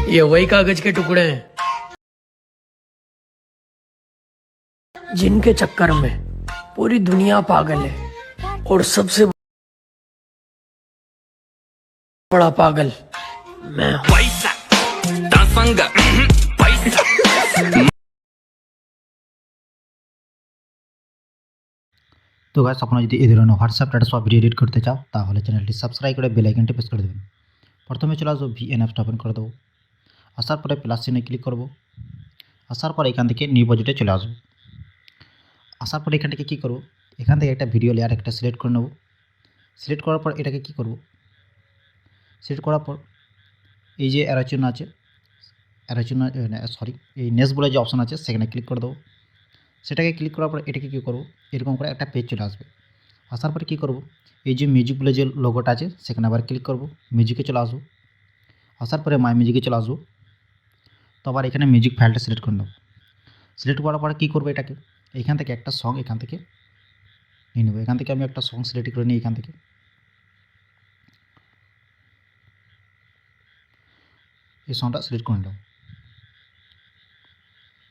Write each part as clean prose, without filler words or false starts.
ये वही कागज के टुकड़े हैं जिनके चक्कर में पूरी दुनिया पागल है, और सबसे बड़ा पागल मैं हूं। पैसा दासंगा पैसा তো গাইস আপনারা যদি এই ধরনের হোয়াটসঅ্যাপ স্ট্যাটাস বা ভিডিও এডিট করতে চাও তাহলে চ্যানেলটি সাবস্ক্রাইব করে বেল আইকনটি প্রেস করে দেবেন। প্রথমে চলে আসবো ভিএন অ্যাপসটা ওপেন করে দেবো। আসার পরে প্লাস চিহ্নে ক্লিক করব। আসার পরে এখান থেকে নিউ প্রজেক্টে চলে আসবো। আসার পরে এখান থেকে কী করব, এখান থেকে একটা ভিডিও লেয়ার একটা সিলেক্ট করে নেব। সিলেক্ট করার পর এটাকে কী করব, সিলেক্ট করার পর এই যে অ্যারো চিহ্ন আছে, অ্যারো চিহ্ন এই নেক্সট বলে যে অপশন আছে সেখানে ক্লিক করে দেবো। সেটাকে ক্লিক করার পর এটাকে কী করব, এরকম করে একটা পেজ চলে আসবে। আসার পরে কী করব, এই যে মিউজিক বলে যে লোগোটা আছে সেখানে আবার ক্লিক করব, মিউজিকে চলে আসবো। আসার পরে মাই মিউজিকে চলে আসবো। তো আবার এখানে মিউজিক ফাইলটা সিলেক্ট করে নেব। সিলেক্ট করার পরে কী করবো, এটাকে এখান থেকে একটা সং এখান থেকে নিয়ে নেব। এখান থেকে আমি একটা সং সিলেক্ট করে নিই। এখান থেকে এই সংটা সিলেক্ট করে নেব।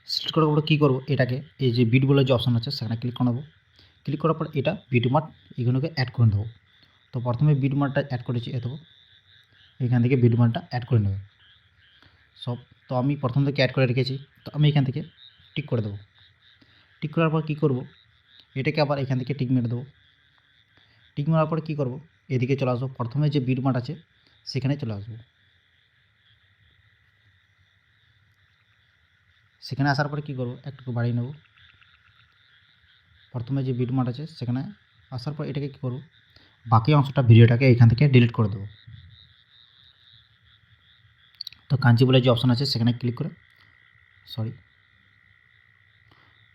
সিলেক্ট করার পরে কী করবো, এটাকে এই যে বিট বলে যে অপশন আছে সেখানে ক্লিক করে নেবো। ক্লিক করার পর এটা বিটমার্ক এগুলোকে অ্যাড করে দেবো। তো প্রথমে বিটমার্কটা অ্যাড করেছি এত, এখান থেকে বিটমার্কটা অ্যাড করে নেবে সব। তো আমি প্রথম থেকে অ্যাড করে রেখেছি, তো আমি এখান থেকে টিক করে দেবো। টিক করার পর কী করব, এটাকে আবার এখান থেকে টিক মেরে দেবো। টিক মারার পর কী করব, এদিকে চলে আসবো। প্রথমে যে বিটমার্ক আছে সেখানে চলে আসবো। সেখানে আসার পরে কী করব, একটু বাড়িয়ে নেব। প্রথমে যে বিটমার্ক আছে সেখানে আসার পর এটাকে কী করব, বাকি অংশটা ভিডিওটাকে এখান থেকে ডিলিট করে দেবো। তো কাঞ্চি বলে যে অপশান আছে সেখানে ক্লিক করে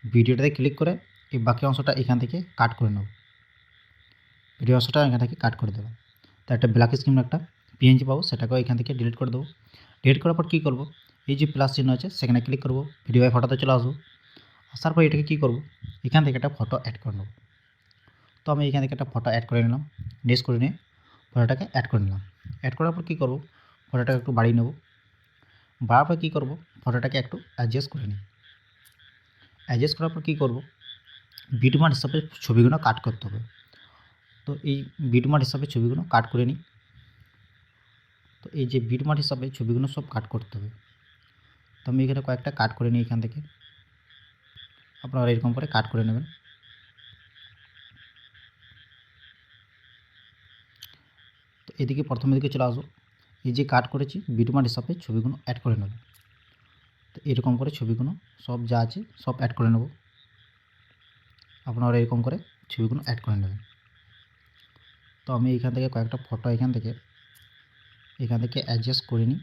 ভিডিওটাতে ক্লিক করে এই বাকি অংশটা এখান থেকে কাট করে নেব। ভিডিও অংশটা এখান থেকে কাট করে দেবো। তো একটা ব্ল্যাক স্ক্রিন একটা পিএনজি পাবো, সেটাকেও এখান থেকে ডিলিট করে দেবো। ডিলিট করার পর কী করব, এই যে প্লাস চিহ্ন আছে সেখানে ক্লিক করব, ভিডিও ফটোতে চলে আসবো। আসার পর এটাকে কী করব, এখান থেকে একটা ফটো অ্যাড করে নেব। তো আমি এখান থেকে একটা ফটো অ্যাড করে নিলাম। নেক্সট করে নিয়ে ফটোটাকে অ্যাড করে নিলাম। অ্যাড করার পর কী করব, ফটোটাকে একটু বাড়িয়ে নেব। বাড়ার পর কী করব, ফটোটাকে একটু অ্যাডজাস্ট করে নিই। অ্যাডজাস্ট করার পর কী করব, বিটমার্ক হিসাবে ছবিগুলো কাট করতে হবে। তো এই বিটমার্ক হিসাবে ছবিগুলো কাট করে নিই। তো এই যে বিটমার্ক হিসাবে ছবিগুলো সব কাট করতে হবে। তো আমি এখানে কয়েকটা কাট করে নিই। এখান থেকে আপনারা এরকম করে কাট করে নেবেন। তো এদিকে প্রথমে দিকে চলে আসবো। এই যে কাট করেছি বিটমার্ক হিসাবে ছবিগুলো অ্যাড করে নেব। তো এরকম করে ছবিগুলো সব যা আছে সব অ্যাড করে নেব। আপনারা এরকম করে ছবিগুলো অ্যাড করে নেবেন। তো আমি এখান থেকে কয়েকটা ফটো এখান থেকে অ্যাডজাস্ট করে নিই।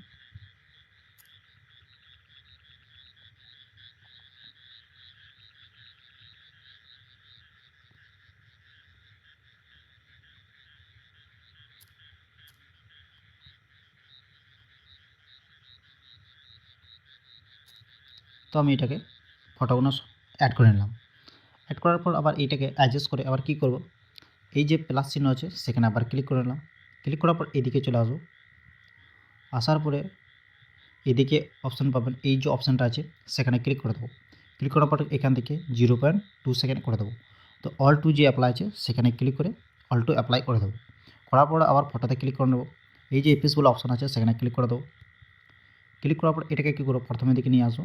তো আমি এটাকে ফটোগুলো অ্যাড করে নিলাম। অ্যাড করার পর আবার এইটাকে অ্যাডজাস্ট করে আবার কী করব, এই যে প্লাস চিহ্ন আছে সেখানে আবার ক্লিক করে নিলাম। ক্লিক করার পর এদিকে চলে আসবো। আসার পরে এদিকে অপশান পাবেন, এই যে অপশানটা আছে সেখানে ক্লিক করে দেবো। ক্লিক করার পর এখান থেকে 0.2 সেকেন্ড করে দেবো। তো অল টু যে অ্যাপ্লাই আছে সেখানে ক্লিক করে অল টু অ্যাপ্লাই করে দেবো। করার পর আবার ফটোতে ক্লিক করে নেবো। এই যে এপিস বলে অপশান আছে সেখানে ক্লিক করে দেবো। ক্লিক করার পর এটাকে কী করবো, প্রথমে দিকে নিয়ে আসবো।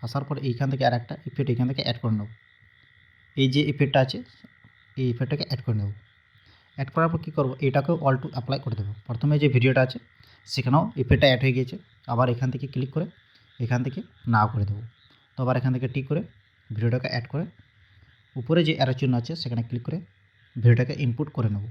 আসার পর এইখান থেকে আর একটা ইফেক্ট এখান থেকে অ্যাড করে নেব। এই যে ইফেক্টটা আছে এই ইফেক্টটাকে অ্যাড করে নেব। অ্যাড করার পর কী করবো, এটাকেও অল টু অ্যাপ্লাই করে দেবো। প্রথমে যে ভিডিওটা আছে সেখানেও ইফেক্টটা অ্যাড হয়ে গিয়েছে। আবার এখান থেকে ক্লিক করে এখান থেকে না করে দেবো। তো আবার এখান থেকে টিক করে ভিডিওটাকে অ্যাড করে উপরে যে অ্যারো চিহ্ন আছে সেখানে ক্লিক করে ভিডিওটাকে ইনপুট করে নেব।